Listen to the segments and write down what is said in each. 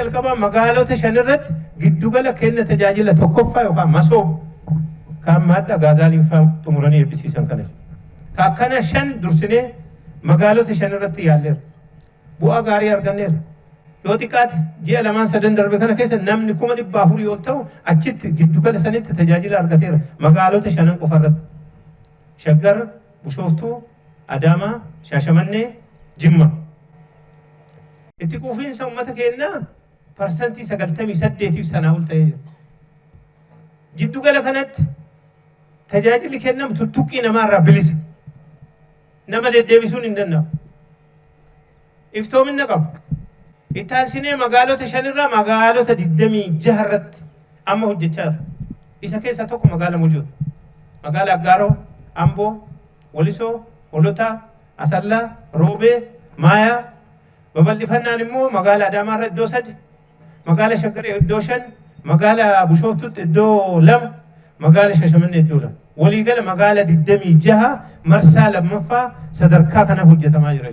jalqaba magaalota shanirratti giddugala kenna tajaajila tokkoffaa yookaan masoob kan madda gaazaalii faa xumuranii eebbisiisan kana. Akkana shan dursinee magaalota shanirratti yaalleera. Bu'aa gaarii arganneera. Yoo xiqqaate ji'a lamaan sadan darbe kana keessa namni 400 yoo ta'u achitti giddugala sanitti tajaajila argateera. Magaalota shanan qofarratti. Shaggar, Bishooftuu, Adaamaa, Shaashamannee, Jimma. Itti quufiinsa uummata keenyaa parsantii 98 sanaa ol ta'ee jira. Giddugala kanatti tajaajilli kennamu tuttuqqii namaarraa bilisa. Nama deddeebisuun hin danda'amu. Iftoomina qabu. Ittaansinee magaalota shanirraa magaalota 26 irratti amma hojjechaa jira. Isa keessaa tokko magaala Mujoodha. Magaala Aggaaroo, Amboo, Walisoo, Holotaa, Asallaa, Roobee, Maayaa, babal'ifannaan immoo magaala Adaamaa irra iddoo 3, magaala Shaggar iddoo 5, magaala Bishooftuutti iddoo 2, magaala Shaashamannee iddoo 2. Waliigala magaala 26 marsaa lammaffaa sadarkaa kana hojjetamaa jira.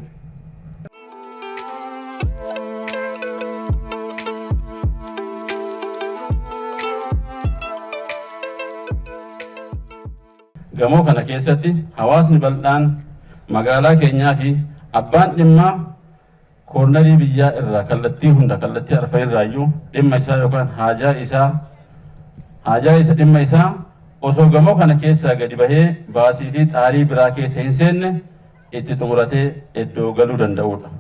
Gamoo kana keessatti hawaasni bal'aan magaalaa keenyaa fi abbaan dhimmaa koornarii biyyaa irraa kallattii arfan irraayyuu dhimma isaa yookaan haajaa isa dhimma isaa osoo gamoo kana keessaa gadi bahee baasii fi xaarii biraa keessa hin seenne itti xumuratee iddoo galuu danda'udha.